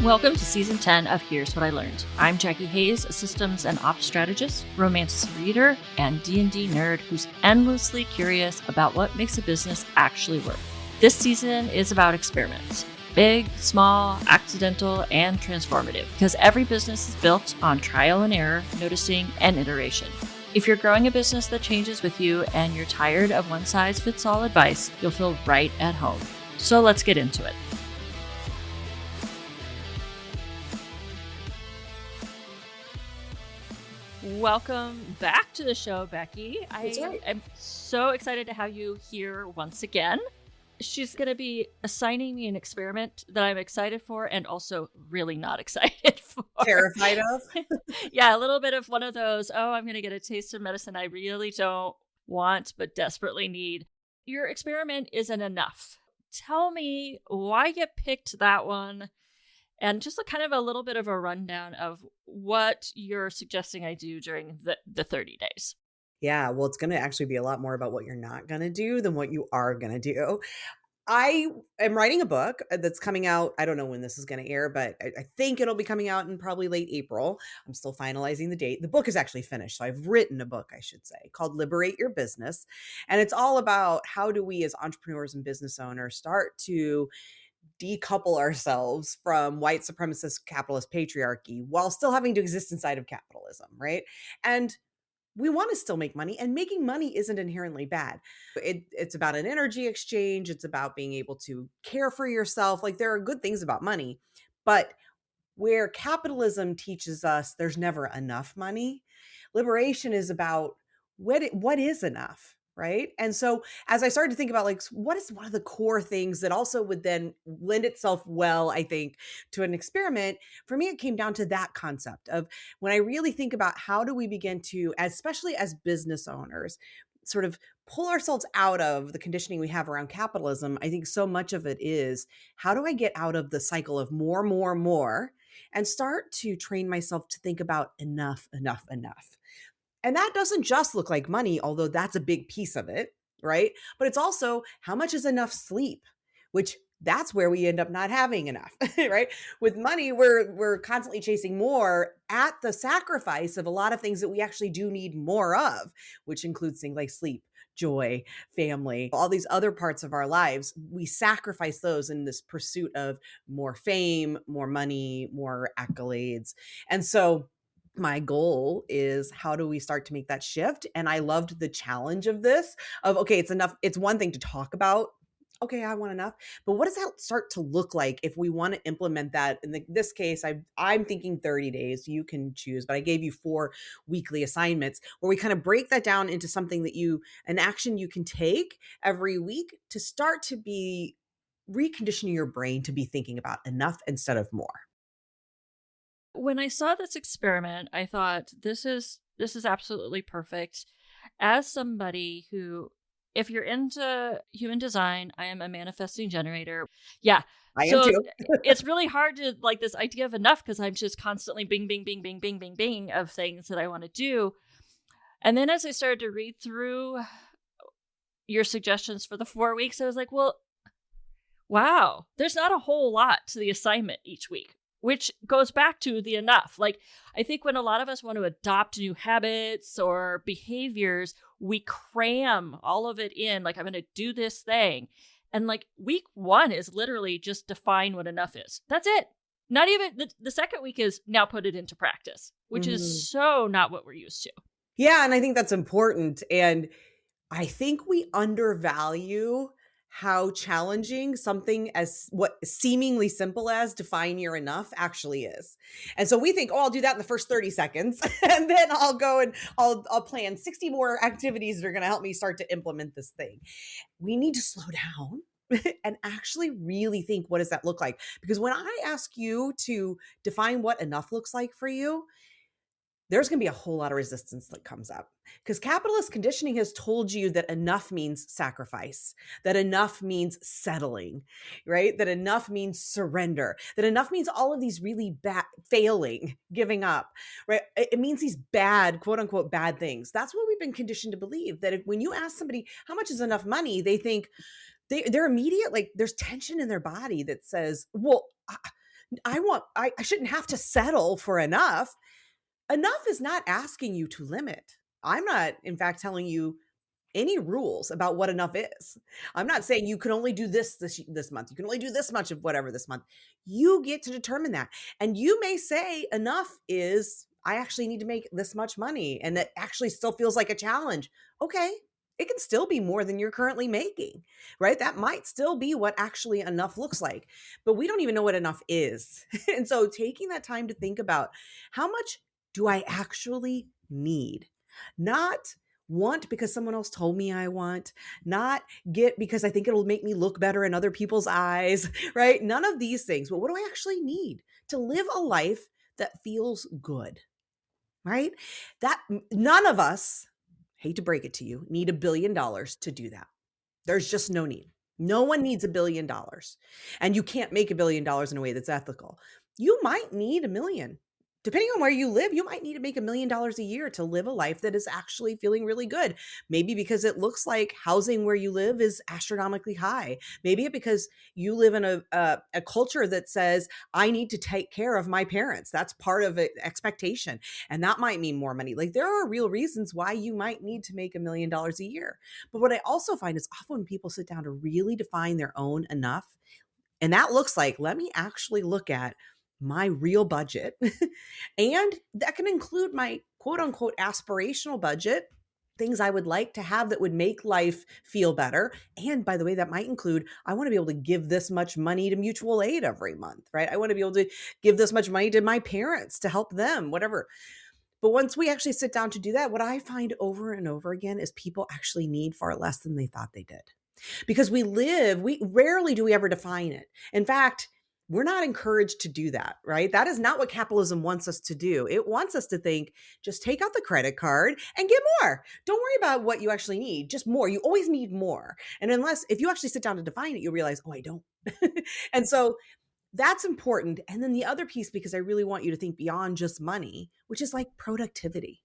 Welcome to Season 10 of Here's What I Learned. I'm Jackie Hayes, a systems and ops strategist, romance reader, and D&D nerd who's endlessly curious about what makes a business actually work. This season is about experiments. Big, small, accidental, and transformative, because every business is built on trial and error, noticing, and iteration. If you're growing a business that changes with you and you're tired of one-size-fits-all advice, you'll feel right at home. So let's get into it. Welcome back to the show, Becky. I'm so excited to have you here once again. She's going to be assigning me an experiment that I'm excited for and also really not excited for. Terrified of? Yeah, a little bit of one of those, I'm going to get a taste of medicine I really don't want but desperately need. Your experiment isn't enough. Tell me why you picked that one. And just a little bit of a rundown of what you're suggesting I do during the 30 days. Yeah, well, it's going to actually be a lot more about what you're not going to do than what you are going to do. I am writing a book that's coming out. I don't know when this is going to air, but I think it'll be coming out in probably late April. I'm still finalizing the date. The book is actually finished. So I've written a book, I should say, called Liberate Your Business. And it's all about how do we as entrepreneurs and business owners start to decouple ourselves from white supremacist capitalist patriarchy while still having to exist inside of capitalism, right? And we want to still make money, and making money isn't inherently bad. It's about an energy exchange. It's about being able to care for yourself. Like, there are good things about money, but where capitalism teaches us there's never enough money, liberation is about what is enough, right? And so as I started to think about, like, what is one of the core things that also would then lend itself well, I think, to an experiment, for me, it came down to that concept of when I really think about how do we begin to, especially as business owners, sort of pull ourselves out of the conditioning we have around capitalism. I think so much of it is, how do I get out of the cycle of more, and start to train myself to think about enough. And that doesn't just look like money, although that's a big piece of it, right? But it's also, how much is enough sleep, which that's where we end up not having enough, right? With money, we're constantly chasing more at the sacrifice of a lot of things that we actually do need more of, which includes things like sleep, joy, family, all these other parts of our lives. We sacrifice those in this pursuit of more fame, more money, more accolades. And so my goal is, how do we start to make that shift? And I loved the challenge of this, of, okay, it's enough. It's one thing to talk about, okay, I want enough, but what does that start to look like if we want to implement that? In this case, I'm thinking 30 days, you can choose, but I gave you 4 weekly assignments where we kind of break that down into something that an action you can take every week to start to be reconditioning your brain to be thinking about enough instead of more. When I saw this experiment, I thought, this is absolutely perfect. As somebody who, if you're into human design, I am a manifesting generator. Yeah. I am too. It's really hard to, like, this idea of enough, because I'm just constantly bing, bing, bing, bing, bing, bing, bing of things that I want to do. And then as I started to read through your suggestions for the 4 weeks, I was like, well, wow, there's not a whole lot to the assignment each week, which goes back to the enough. Like, I think when a lot of us want to adopt new habits or behaviors, we cram all of it in. Like, I'm going to do this thing. And like, week 1 is literally just define what enough is. That's it. Not even the second week is now put it into practice, which is so not what we're used to. Yeah. And I think that's important. And I think we undervalue how challenging something as what seemingly simple as define your enough actually is. And so we think, I'll do that in the first 30 seconds. And then I'll go and I'll plan 60 more activities that are going to help me start to implement this thing. We need to slow down and actually really think, what does that look like? Because when I ask you to define what enough looks like for you, there's going to be a whole lot of resistance that comes up, because capitalist conditioning has told you that enough means sacrifice, that enough means settling, right? That enough means surrender, that enough means all of these really bad, failing, giving up, right? It means these bad, quote unquote, bad things. That's what we've been conditioned to believe, that when you ask somebody how much is enough money, they think they're immediate, like there's tension in their body that says, well, I shouldn't have to settle for enough. Enough is not asking you to limit. I'm not, in fact, telling you any rules about what enough is. I'm not saying you can only do this month. You can only do this much of whatever this month. You get to determine that. And you may say enough is I actually need to make this much money, and that actually still feels like a challenge. Okay. It can still be more than you're currently making, right? That might still be what actually enough looks like, but we don't even know what enough is. And so taking that time to think about how much do I actually need? Not want because someone else told me I want, not get because I think it'll make me look better in other people's eyes, right? None of these things. But what do I actually need to live a life that feels good, right? That none of us, hate to break it to you, need $1 billion to do that. There's just no need. No one needs $1 billion. And you can't make $1 billion in a way that's ethical. You might need $1 million. Depending on where you live, you might need to make $1 million a year to live a life that is actually feeling really good. Maybe because it looks like housing where you live is astronomically high. Maybe because you live in a culture that says, I need to take care of my parents. That's part of an expectation. And that might mean more money. Like there are real reasons why you might need to make $1 million a year. But what I also find is often when people sit down to really define their own enough, and that looks like, let me actually look at my real budget. And that can include my quote unquote aspirational budget, things I would like to have that would make life feel better. And by the way, that might include, I want to be able to give this much money to mutual aid every month, right? I want to be able to give this much money to my parents to help them, whatever. But once we actually sit down to do that, what I find over and over again is people actually need far less than they thought they did. Because we rarely do we ever define it. In fact, we're not encouraged to do that, right? That is not what capitalism wants us to do. It wants us to think, just take out the credit card and get more. Don't worry about what you actually need, just more. You always need more. And if you actually sit down to define it, you'll realize, oh, I don't. And so that's important. And then the other piece, because I really want you to think beyond just money, which is like productivity.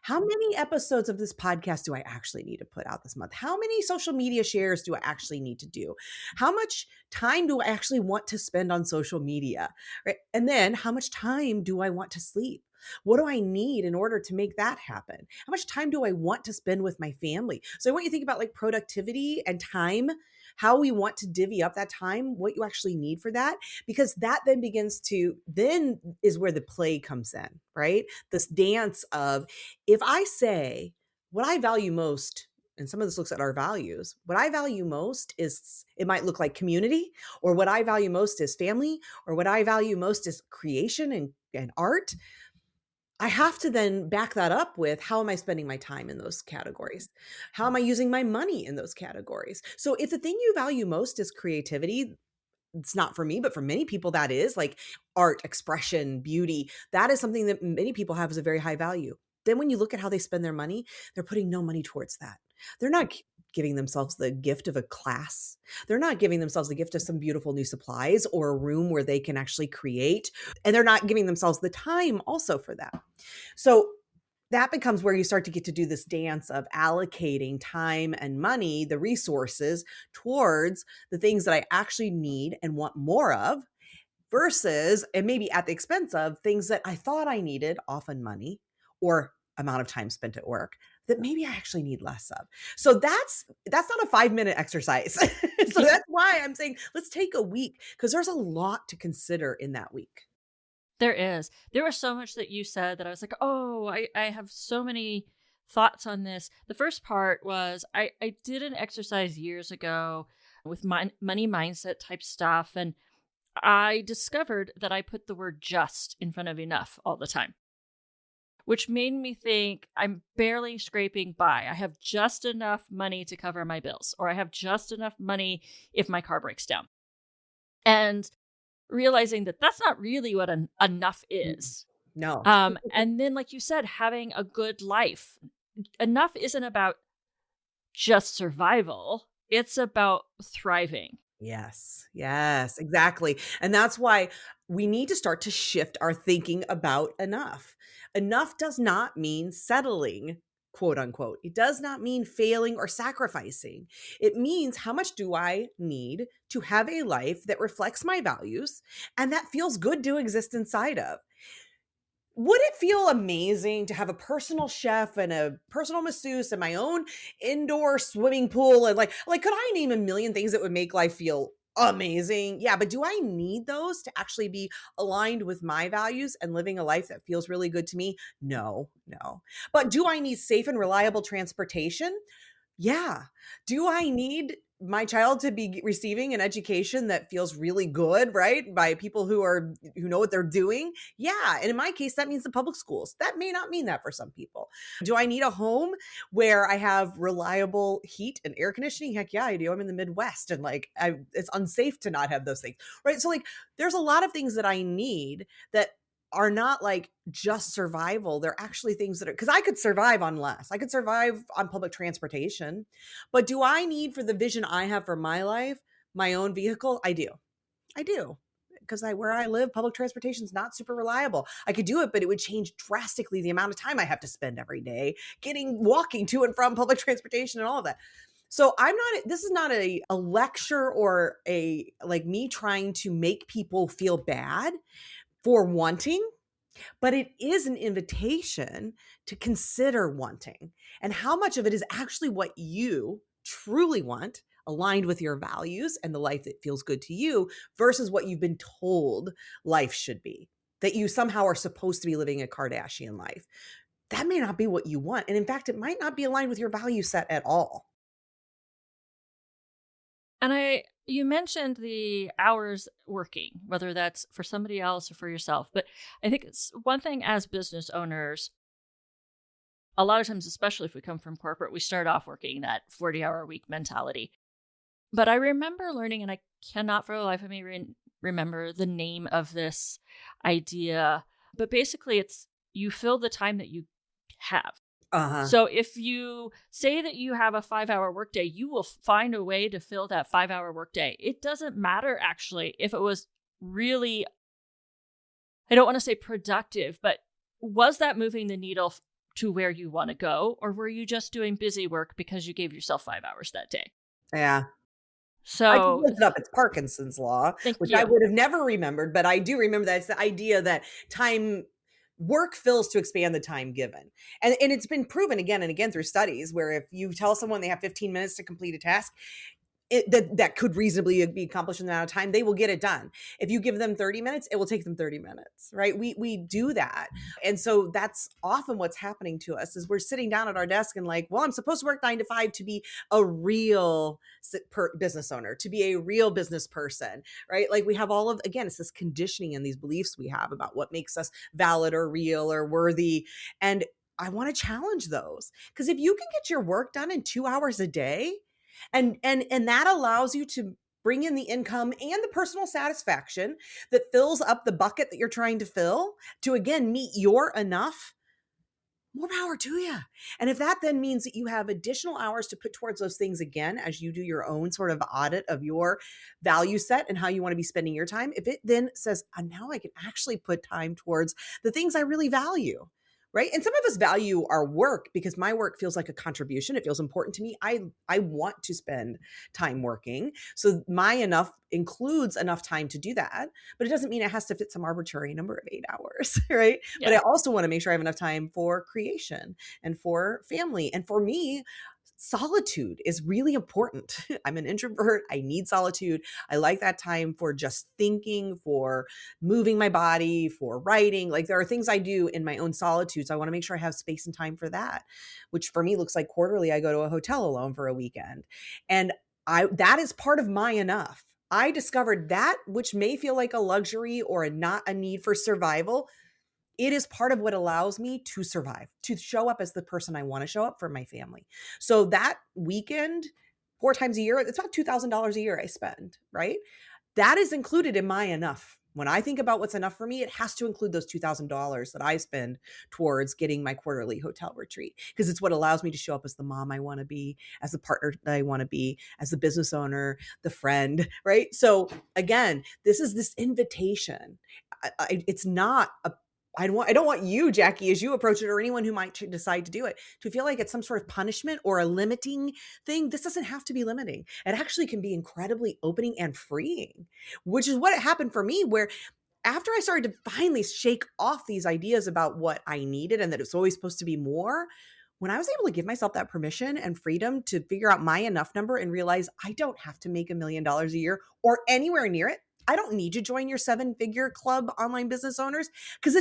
How many episodes of this podcast do I actually need to put out this month? How many social media shares do I actually need to do? How much time do I actually want to spend on social media? Right? And then how much time do I want to sleep? What do I need in order to make that happen? How much time do I want to spend with my family? So I want you to think about like productivity and time, how we want to divvy up that time, what you actually need for that, because that then is where the play comes in, right? This dance of, if I say what I value most, and some of this looks at our values, what I value most is, it might look like community, or what I value most is family, or what I value most is creation and art. I have to then back that up with, how am I spending my time in those categories? How am I using my money in those categories? So if the thing you value most is creativity, it's not for me, but for many people, that is like art, expression, beauty. That is something that many people have as a very high value. Then when you look at how they spend their money, they're putting no money towards that. They're not giving themselves the gift of a class. They're not giving themselves the gift of some beautiful new supplies or a room where they can actually create. And they're not giving themselves the time also for that. So that becomes where you start to get to do this dance of allocating time and money, the resources, towards the things that I actually need and want more of, versus, and maybe at the expense of, things that I thought I needed, often money or amount of time spent at work, that maybe I actually need less of. So that's not a 5-minute exercise. So that's why I'm saying, let's take a week, because there's a lot to consider in that week. There was so much that you said that I was like, oh, I have so many thoughts on this. The first part was, I did an exercise years ago with money mindset type stuff. And I discovered that I put the word just in front of enough all the time, which made me think I'm barely scraping by. I have just enough money to cover my bills, or I have just enough money if my car breaks down. And realizing that that's not really what enough is. No. And then, like you said, having a good life. Enough isn't about just survival. It's about thriving. Yes, exactly. And that's why we need to start to shift our thinking about enough. Enough does not mean settling quote unquote. It does not mean failing or sacrificing. It means how much do I need to have a life that reflects my values and that feels good to exist inside of. Would it feel amazing to have a personal chef and a personal masseuse and my own indoor swimming pool and like could I name a million things that would make life feel amazing? Yeah, but do I need those to actually be aligned with my values and living a life that feels really good to me? No, no. But do I need safe and reliable transportation? Yeah. Do I need my child to be receiving an education that feels really good, right? By people who know what they're doing? Yeah. And in my case, that means the public schools. That may not mean that for some people. Do I need a home where I have reliable heat and air conditioning? Heck yeah, I do. I'm in the Midwest and it's unsafe to not have those things, right? So there's a lot of things that I need that are not like just survival. They're actually things that are, because I could survive on less. I could survive on public transportation. But do I need for the vision I have for my life, my own vehicle? I do. I do. Because where I live, public transportation is not super reliable. I could do it, but it would change drastically the amount of time I have to spend every day walking to and from public transportation and all of that. So this is not a lecture or a like me trying to make people feel bad for wanting, but it is an invitation to consider wanting and how much of it is actually what you truly want, aligned with your values and the life that feels good to you versus what you've been told life should be, that you somehow are supposed to be living a Kardashian life. That may not be what you want. And in fact, it might not be aligned with your value set at all. And you mentioned the hours working, whether that's for somebody else or for yourself. But I think it's one thing as business owners, a lot of times, especially if we come from corporate, we start off working that 40-hour-a-week mentality. But I remember learning, and I cannot for the life of me remember the name of this idea, but basically it's you fill the time that you have. Uh-huh. So if you say that you have a 5-hour workday, you will find a way to fill that 5-hour workday. It doesn't matter actually if it was really, I don't want to say productive, but was that moving the needle to where you want to go? Or were you just doing busy work because you gave yourself 5 hours that day? Yeah. So I just looked it up. It's Parkinson's law, which you. I would have never remembered, but I do remember that it's the idea that work fills to expand the time given. And it's been proven again and again through studies where if you tell someone they have 15 minutes to complete a task, that could reasonably be accomplished in that amount of time, they will get it done. If you give them 30 minutes, it will take them 30 minutes, right? We do that. And so that's often what's happening to us is we're sitting down at our desk and like, well, I'm supposed to work 9 to 5 to be a real business owner, to be a real business person, right? Like we have again, it's this conditioning and these beliefs we have about what makes us valid or real or worthy. And I want to challenge those because if you can get your work done in 2 hours a day, and that allows you to bring in the income and the personal satisfaction that fills up the bucket that you're trying to fill to, again, meet your enough, more power to you. And if that then means that you have additional hours to put towards those things again, as you do your own sort of audit of your value set and how you want to be spending your time, if it then says, now I can actually put time towards the things I really value. Right. And some of us value our work because my work feels like a contribution. It feels important to me. I want to spend time working. So my enough includes enough time to do that, but it doesn't mean it has to fit some arbitrary number of 8 hours. Right. Yeah. But I also want to make sure I have enough time for creation and for family. And for me, solitude is really important. I'm an introvert. I need solitude. I like that time for just thinking, for moving my body, for writing. Like there are things I do in my own solitude. So I want to make sure I have space and time for that, which for me looks like quarterly. I go to a hotel alone for a weekend. And that is part of my enough. I discovered that, which may feel like a luxury or not a need for survival. It is part of what allows me to survive, to show up as the person I want to show up for my family. So that weekend, 4 times a year, it's about $2,000 a year I spend, right? That is included in my enough. When I think about what's enough for me, it has to include those $2,000 that I spend towards getting my quarterly hotel retreat, because it's what allows me to show up as the mom I want to be, as the partner that I want to be, as the business owner, the friend, right? So again, this is this invitation. It's not I don't want you, Jackie, as you approach it, or anyone who might decide to do it, to feel like it's some sort of punishment or a limiting thing. This doesn't have to be limiting. It actually can be incredibly opening and freeing, which is what happened for me, where after I started to finally shake off these ideas about what I needed and that it's always supposed to be more, when I was able to give myself that permission and freedom to figure out my enough number and realize I don't have to make $1 million a year or anywhere near it. I don't need to join your 7-figure club, online business owners, because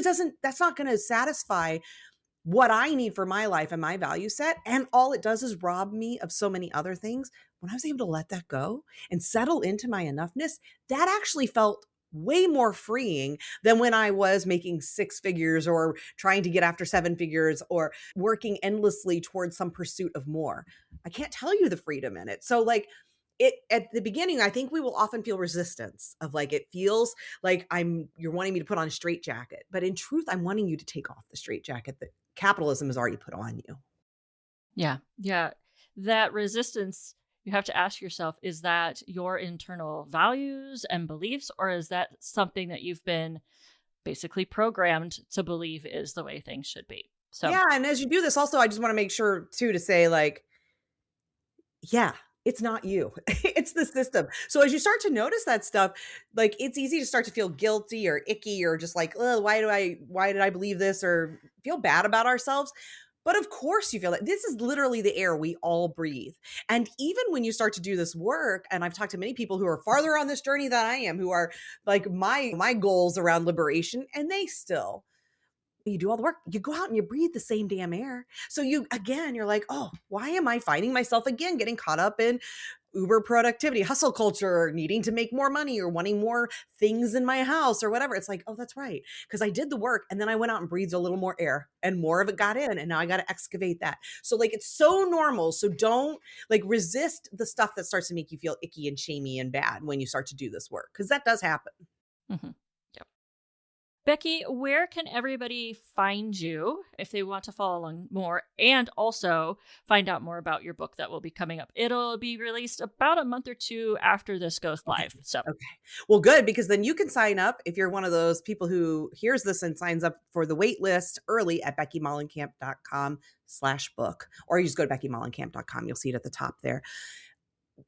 that's not going to satisfy what I need for my life and my value set. And all it does is rob me of so many other things. When I was able to let that go and settle into my enoughness, that actually felt way more freeing than when I was making 6 figures or trying to get after 7 figures or working endlessly towards some pursuit of more. I can't tell you the freedom in it. So like, it at the beginning, I think we will often feel resistance of like, it feels like you're wanting me to put on a straitjacket, but in truth, I'm wanting you to take off the straitjacket that capitalism has already put on you. Yeah. Yeah. That resistance, you have to ask yourself, is that your internal values and beliefs, or is that something that you've been basically programmed to believe is the way things should be? So yeah. And as you do this also, I just want to make sure too, to say like, yeah, it's not you. It's the system. So as you start to notice that stuff, like it's easy to start to feel guilty or icky or just like, oh, why did I believe this, or feel bad about ourselves? But of course you feel that this is literally the air we all breathe. And even when you start to do this work, and I've talked to many people who are farther on this journey than I am, who are like my goals around liberation, and they still, you do all the work, you go out and you breathe the same damn air. So you're like, oh, why am I finding myself again getting caught up in uber productivity, hustle culture, needing to make more money or wanting more things in my house or whatever? It's like, oh, that's right. Because I did the work and then I went out and breathed a little more air and more of it got in, and now I got to excavate that. So like, it's so normal. So don't like resist the stuff that starts to make you feel icky and shamey and bad when you start to do this work, because that does happen. Mm-hmm. Becky, where can everybody find you if they want to follow along more, and also find out more about your book that will be coming up? It'll be released about a month or two after this goes live. So, okay. Well, good, because then you can sign up if you're one of those people who hears this and signs up for the wait list early at beckymollenkamp.com/book, or you just go to beckymollenkamp.com. You'll see it at the top there.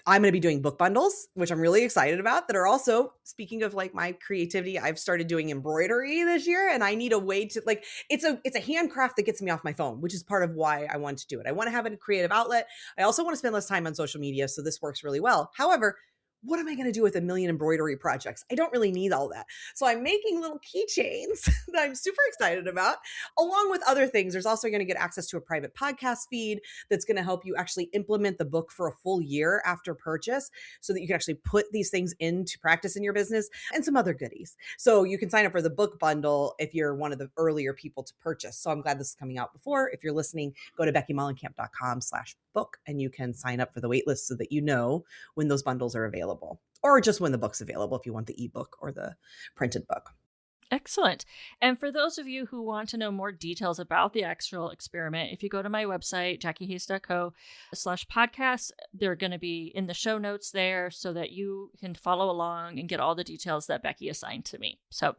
I'm going to be doing book bundles, which I'm really excited about, that are also, speaking of like my creativity, I've started doing embroidery this year, and I need a way to like, it's a handcraft that gets me off my phone, which is part of why I want to do it. I want to have a creative outlet. I also want to spend less time on social media. So this works really well. However, what am I going to do with 1 million embroidery projects? I don't really need all that. So I'm making little keychains that I'm super excited about, along with other things. There's also going to get access to a private podcast feed that's going to help you actually implement the book for a full year after purchase, so that you can actually put these things into practice in your business, and some other goodies. So you can sign up for the book bundle if you're one of the earlier people to purchase. So I'm glad this is coming out before. If you're listening, go to beckymollenkamp.com/book and you can sign up for the wait list so that you know when those bundles are available. Or just when the book's available if you want the ebook or the printed book. Excellent. And for those of you who want to know more details about the actual experiment, if you go to my website, jackiehayes.co/podcast, they're going to be in the show notes there so that you can follow along and get all the details that Becky assigned to me. So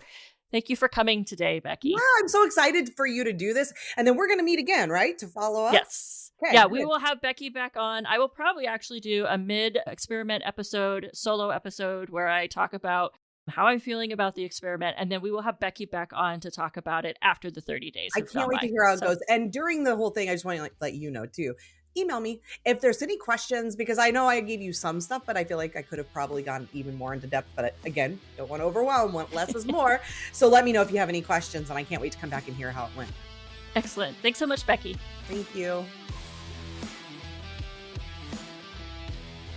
thank you for coming today, Becky. Yeah, I'm so excited for you to do this. And then we're going to meet again, right? To follow up? Yes. Okay, yeah, good. We will have Becky back on. I will probably actually do a mid-experiment episode, solo episode, where I talk about how I'm feeling about the experiment. And then we will have Becky back on to talk about it after the 30 days. I can't wait to hear how it goes. And during the whole thing, I just want to let you know too, email me if there's any questions, because I know I gave you some stuff, but I feel like I could have probably gone even more into depth. But again, don't want to overwhelm, want less is more. So let me know if you have any questions, and I can't wait to come back and hear how it went. Excellent. Thanks so much, Becky. Thank you.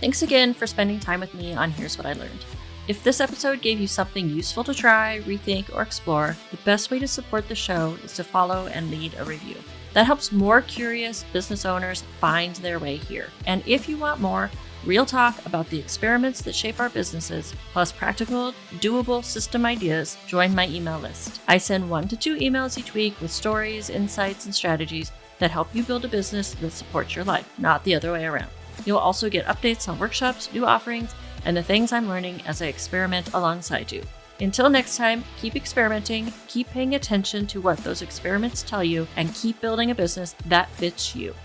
Thanks again for spending time with me on Here's What I Learned. If this episode gave you something useful to try, rethink, or explore, the best way to support the show is to follow and leave a review. That helps more curious business owners find their way here. And if you want more real talk about the experiments that shape our businesses, plus practical, doable system ideas, join my email list. I send 1 to 2 emails each week with stories, insights, and strategies that help you build a business that supports your life, not the other way around. You'll also get updates on workshops, new offerings, and the things I'm learning as I experiment alongside you. Until next time, keep experimenting, keep paying attention to what those experiments tell you, and keep building a business that fits you.